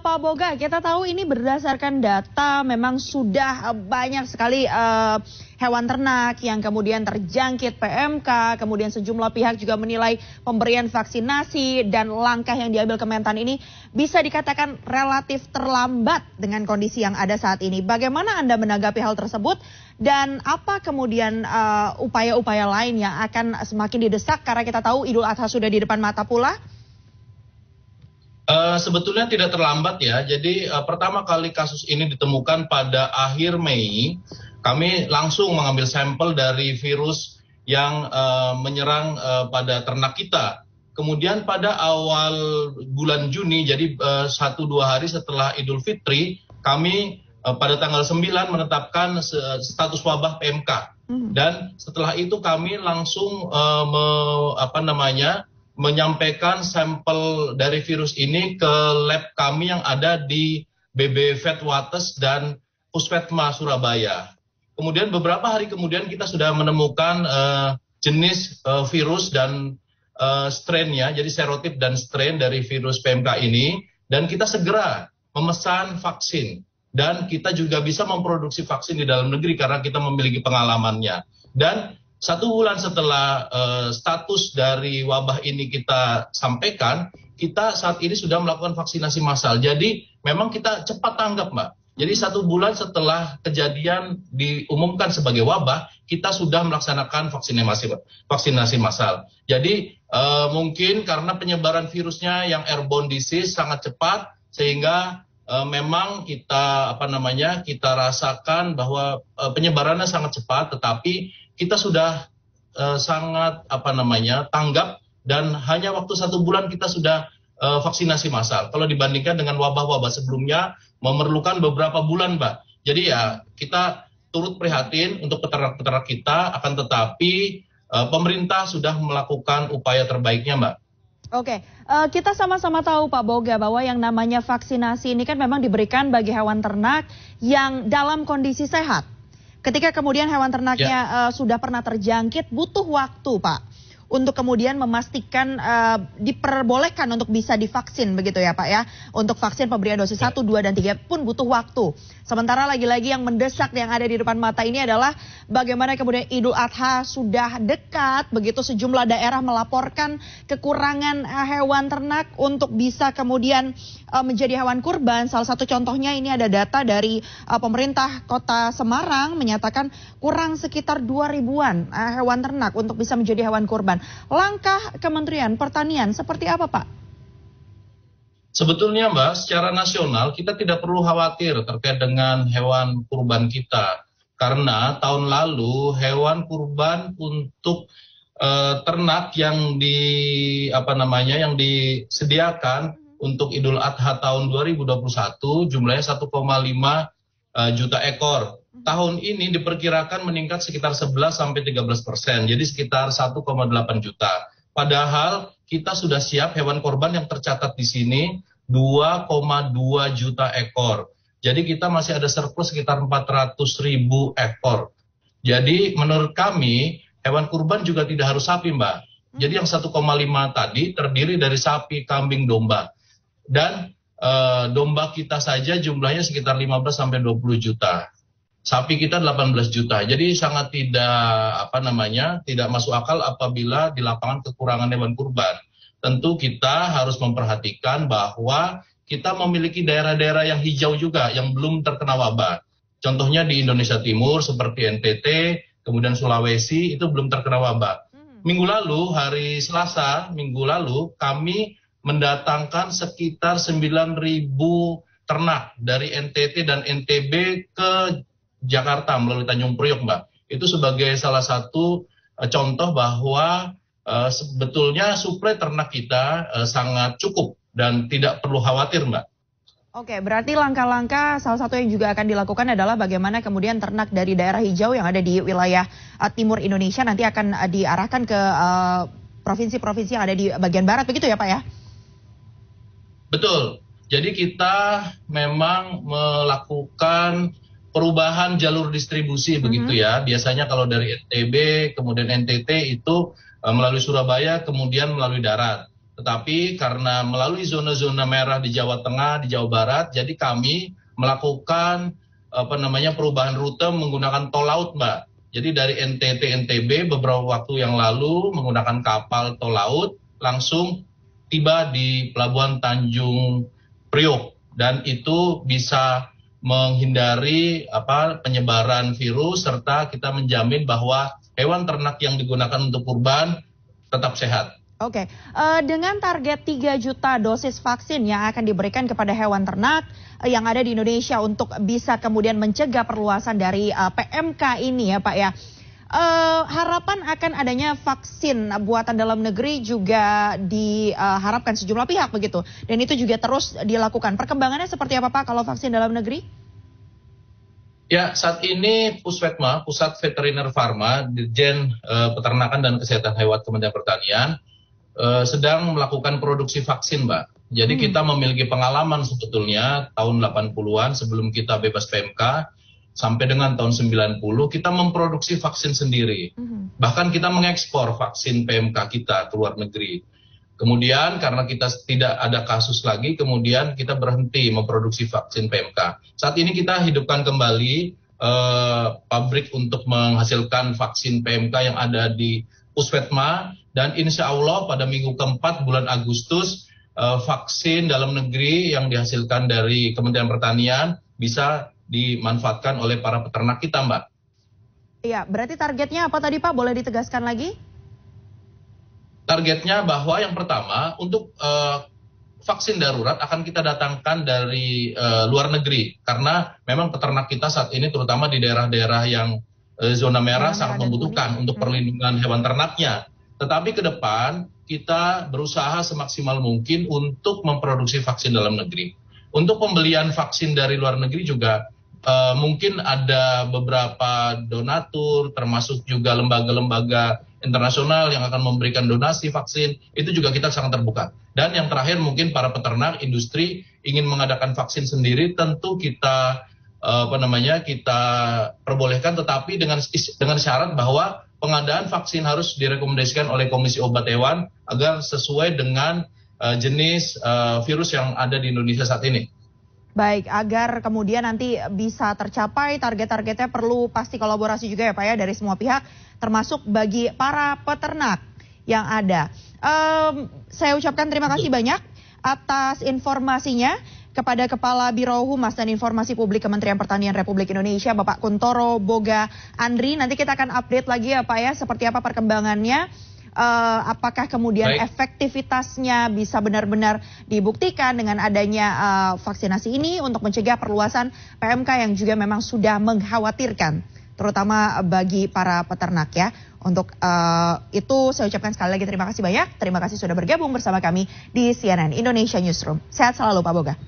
Pak Boga, kita tahu ini berdasarkan data memang sudah banyak sekali hewan ternak yang kemudian terjangkit PMK, kemudian sejumlah pihak juga menilai pemberian vaksinasi dan langkah yang diambil Kementan ini bisa dikatakan relatif terlambat dengan kondisi yang ada saat ini. Bagaimana Anda menanggapi hal tersebut dan apa kemudian upaya-upaya lain yang akan semakin didesak karena kita tahu Idul Adha sudah di depan mata pula? Sebetulnya tidak terlambat ya. Jadi pertama kali kasus ini ditemukan pada akhir Mei, kami langsung mengambil sampel dari virus yang menyerang pada ternak kita. Kemudian pada awal bulan Juni, jadi 1-2 hari setelah Idul Fitri, kami pada tanggal 9 menetapkan status wabah PMK. Dan setelah itu kami langsung menyampaikan sampel dari virus ini ke lab kami yang ada di BB Vetwates dan Puspetma Surabaya. Kemudian beberapa hari kemudian kita sudah menemukan jenis virus dan strain-nya, jadi serotip dan strain dari virus PMK ini, dan kita segera memesan vaksin. Dan kita juga bisa memproduksi vaksin di dalam negeri karena kita memiliki pengalamannya. Dan 1 bulan setelah status dari wabah ini kita sampaikan, kita saat ini sudah melakukan vaksinasi massal. Jadi memang kita cepat tanggap, Mbak. Jadi 1 bulan setelah kejadian diumumkan sebagai wabah, kita sudah melaksanakan vaksinasi massal. Jadi mungkin karena penyebaran virusnya yang airborne disease sangat cepat, sehingga memang kita kita rasakan bahwa penyebarannya sangat cepat, tetapi kita sudah sangat tanggap dan hanya waktu 1 bulan kita sudah vaksinasi massal. Kalau dibandingkan dengan wabah-wabah sebelumnya memerlukan beberapa bulan, Mbak. Jadi ya kita turut prihatin untuk peternak-peternak kita, akan tetapi pemerintah sudah melakukan upaya terbaiknya, Mbak. Oke, kita sama-sama tahu Pak Boga bahwa yang namanya vaksinasi ini kan memang diberikan bagi hewan ternak yang dalam kondisi sehat. Ketika kemudian hewan ternaknya sudah pernah terjangkit, butuh waktu Pak untuk kemudian memastikan diperbolehkan untuk bisa divaksin begitu ya Pak ya. Untuk vaksin pemberian dosis 1, 2, dan 3 pun butuh waktu. Sementara lagi-lagi yang mendesak yang ada di depan mata ini adalah bagaimana kemudian Idul Adha sudah dekat, begitu sejumlah daerah melaporkan kekurangan hewan ternak untuk bisa kemudian menjadi hewan kurban. Salah satu contohnya ini ada data dari pemerintah Kota Semarang menyatakan kurang sekitar 2.000-an hewan ternak untuk bisa menjadi hewan kurban. Langkah Kementerian Pertanian seperti apa Pak? Sebetulnya Mbak, secara nasional kita tidak perlu khawatir terkait dengan hewan kurban kita. Karena tahun lalu hewan kurban untuk ternak yang yang disediakan untuk Idul Adha tahun 2021 jumlahnya 1,5 juta ekor. Tahun ini diperkirakan meningkat sekitar 11-13%, jadi sekitar 1,8 juta. Padahal kita sudah siap hewan korban yang tercatat di sini 2,2 juta ekor. Jadi kita masih ada surplus sekitar 400.000 ekor. Jadi menurut kami hewan kurban juga tidak harus sapi, Mbak. Jadi yang 1,5 tadi terdiri dari sapi, kambing, domba. Dan domba kita saja jumlahnya sekitar 15-20 juta. Sapi kita 18 juta. Jadi sangat tidak masuk akal apabila di lapangan kekurangan hewan kurban. Tentu kita harus memperhatikan bahwa kita memiliki daerah-daerah yang hijau juga yang belum terkena wabah. Contohnya di Indonesia Timur seperti NTT, kemudian Sulawesi itu belum terkena wabah. Minggu lalu, hari Selasa, kami mendatangkan sekitar 9.000 ternak dari NTT dan NTB ke Jakarta melalui Tanjung Priok, Mbak. Itu sebagai salah satu contoh bahwa sebetulnya suplai ternak kita sangat cukup dan tidak perlu khawatir, Mbak. Oke, berarti langkah-langkah salah satu yang juga akan dilakukan adalah bagaimana kemudian ternak dari daerah hijau yang ada di wilayah timur Indonesia nanti akan diarahkan ke provinsi-provinsi yang ada di bagian barat, begitu ya Pak ya? Betul. Jadi kita memang melakukan perubahan jalur distribusi begitu ya. Biasanya kalau dari NTB kemudian NTT itu melalui Surabaya kemudian melalui darat. Tetapi karena melalui zona-zona merah di Jawa Tengah, di Jawa Barat, jadi kami melakukan perubahan rute menggunakan tol laut, Mbak. Jadi dari NTT NTB beberapa waktu yang lalu menggunakan kapal tol laut langsung tiba di Pelabuhan Tanjung Priok, dan itu bisa menghindari penyebaran virus, serta kita menjamin bahwa hewan ternak yang digunakan untuk kurban tetap sehat. Oke, dengan target 3 juta dosis vaksin yang akan diberikan kepada hewan ternak yang ada di Indonesia untuk bisa kemudian mencegah perluasan dari PMK ini ya Pak ya. Harapan akan adanya vaksin buatan dalam negeri juga diharapkan sejumlah pihak begitu. Dan itu juga terus dilakukan. Perkembangannya seperti apa Pak kalau vaksin dalam negeri? Ya, saat ini Pusvetma, Pusat Veteriner Farma, Dirjen Peternakan dan Kesehatan Hewan Kementerian Pertanian, sedang melakukan produksi vaksin, Mbak. Jadi kita memiliki pengalaman sebetulnya tahun 80-an sebelum kita bebas PMK sampai dengan tahun 90 kita memproduksi vaksin sendiri. Bahkan kita mengekspor vaksin PMK kita ke luar negeri. Kemudian karena kita tidak ada kasus lagi, kemudian kita berhenti memproduksi vaksin PMK. Saat ini kita hidupkan kembali pabrik untuk menghasilkan vaksin PMK yang ada di Pusvetma, dan insya Allah pada minggu keempat bulan Agustus vaksin dalam negeri yang dihasilkan dari Kementerian Pertanian bisa dimanfaatkan oleh para peternak kita, Mbak. Iya, berarti targetnya apa tadi Pak? Boleh ditegaskan lagi? Targetnya bahwa yang pertama untuk vaksin darurat akan kita datangkan dari luar negeri, karena memang peternak kita saat ini terutama di daerah-daerah yang zona merah sangat membutuhkan untuk perlindungan hewan ternaknya. Tetapi ke depan kita berusaha semaksimal mungkin untuk memproduksi vaksin dalam negeri. Untuk pembelian vaksin dari luar negeri juga mungkin ada beberapa donatur, termasuk juga lembaga-lembaga internasional yang akan memberikan donasi vaksin, itu juga kita sangat terbuka. Dan yang terakhir mungkin para peternak, industri ingin mengadakan vaksin sendiri, tentu kita kita perbolehkan, tetapi dengan syarat bahwa pengadaan vaksin harus direkomendasikan oleh Komisi Obat Hewan agar sesuai dengan jenis virus yang ada di Indonesia saat ini. Baik, agar kemudian nanti bisa tercapai target-targetnya perlu pasti kolaborasi juga ya Pak ya dari semua pihak, termasuk bagi para peternak yang ada. Saya ucapkan terima kasih banyak atas informasinya kepada Kepala Biro Humas dan Informasi Publik Kementerian Pertanian Republik Indonesia, Bapak Kuntoro Boga Andri. Nanti kita akan update lagi ya Pak ya, seperti apa perkembangannya. Apakah kemudian efektivitasnya bisa benar-benar dibuktikan dengan adanya vaksinasi ini untuk mencegah perluasan PMK yang juga memang sudah mengkhawatirkan, terutama bagi para peternak ya. Untuk itu saya ucapkan sekali lagi terima kasih banyak. Terima kasih sudah bergabung bersama kami di CNN Indonesia Newsroom. Sehat selalu Pak Boga.